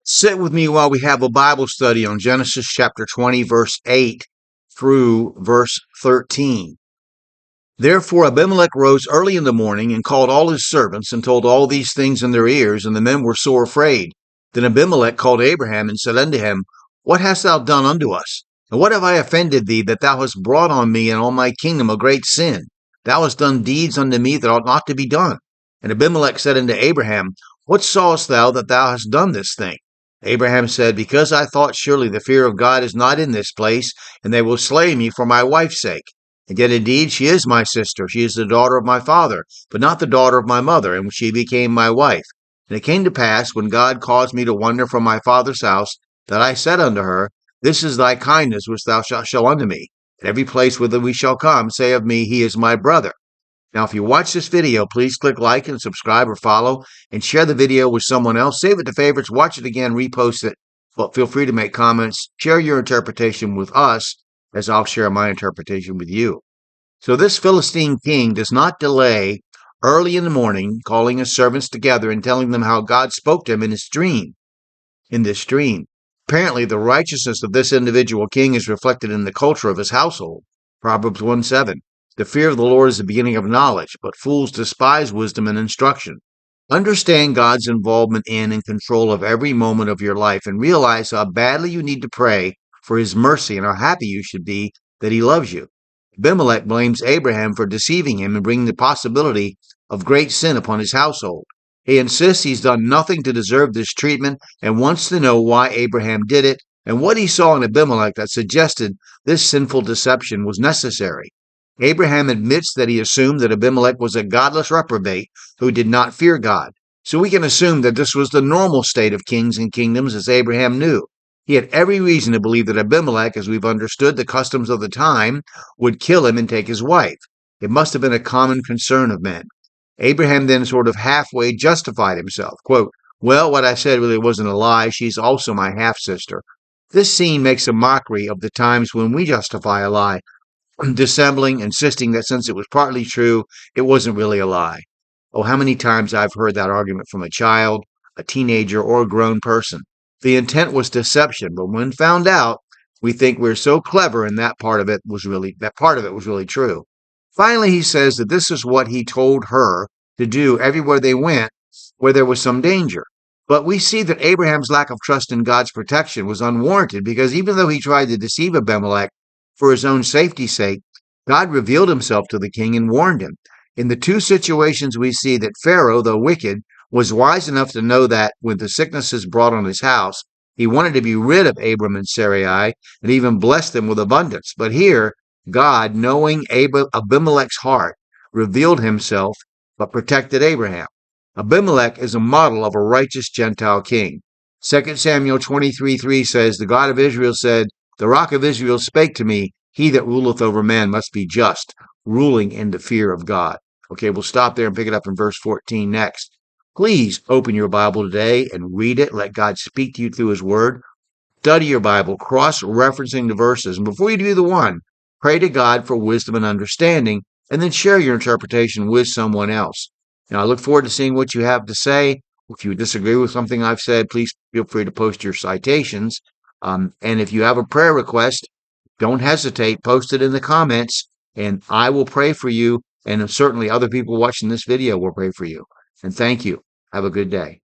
Sit with me while we have a Bible study on Genesis chapter 20, verse 8 through verse 13. Therefore Abimelech rose early in the morning and called all his servants and told all these things in their ears, and the men were sore afraid. Then Abimelech called Abraham and said unto him, What hast thou done unto us? And what have I offended thee, that thou hast brought on me and on my kingdom a great sin? Thou hast done deeds unto me that ought not to be done. And Abimelech said unto Abraham, What sawest thou that thou hast done this thing? Abraham said, Because I thought surely the fear of God is not in this place, and they will slay me for my wife's sake. And yet indeed she is my sister, she is the daughter of my father, but not the daughter of my mother, and she became my wife. And it came to pass, when God caused me to wander from my father's house, that I said unto her, This is thy kindness which thou shalt show unto me. At every place whither we shall come, say of me, He is my brother. Now, if you watch this video, please click like and subscribe or follow, and share the video with someone else. Save it to favorites, watch it again, repost it. But feel free to make comments. Share your interpretation with us, as I'll share my interpretation with you. So this Philistine king does not delay early in the morning, calling his servants together and telling them how God spoke to him in this dream. Apparently, the righteousness of this individual king is reflected in the culture of his household. Proverbs 1:7. The fear of the Lord is the beginning of knowledge, but fools despise wisdom and instruction. Understand God's involvement in and control of every moment of your life, and realize how badly you need to pray for His mercy and how happy you should be that He loves you. Abimelech blames Abraham for deceiving him and bringing the possibility of great sin upon his household. He insists he's done nothing to deserve this treatment and wants to know why Abraham did it and what he saw in Abimelech that suggested this sinful deception was necessary. Abraham admits that he assumed that Abimelech was a godless reprobate who did not fear God. So we can assume that this was the normal state of kings and kingdoms as Abraham knew. He had every reason to believe that Abimelech, as we've understood the customs of the time, would kill him and take his wife. It must have been a common concern of men. Abraham then sort of halfway justified himself. Quote, Well, what I said really wasn't a lie. She's also my half-sister. This scene makes a mockery of the times when we justify a lie, dissembling, insisting that since it was partly true, it wasn't really a lie. Oh, how many times I've heard that argument from a child, a teenager, or a grown person. The intent was deception, but when found out, we think we're so clever and that part of it was really true. Finally, he says that this is what he told her to do everywhere they went where there was some danger. But we see that Abraham's lack of trust in God's protection was unwarranted because even though he tried to deceive Abimelech for his own safety's sake, God revealed himself to the king and warned him. In the two situations, we see that Pharaoh, though wicked, was wise enough to know that when the sicknesses brought on his house, he wanted to be rid of Abram and Sarai and even bless them with abundance. But here, God, knowing Abimelech's heart, revealed himself but protected Abraham. Abimelech is a model of a righteous Gentile king. 2 Samuel 23:3 says, The God of Israel said, The rock of Israel spake to me, He that ruleth over man must be just, ruling in the fear of God. Okay, we'll stop there and pick it up in verse 14 next. Please open your Bible today and read it. Let God speak to you through His Word. Study your Bible, cross-referencing the verses. And before you do either one, pray to God for wisdom and understanding, and then share your interpretation with someone else. Now, I look forward to seeing what you have to say. If you disagree with something I've said, please feel free to post your citations. And if you have a prayer request, don't hesitate. Post it in the comments, and I will pray for you. And certainly other people watching this video will pray for you. And thank you. Have a good day.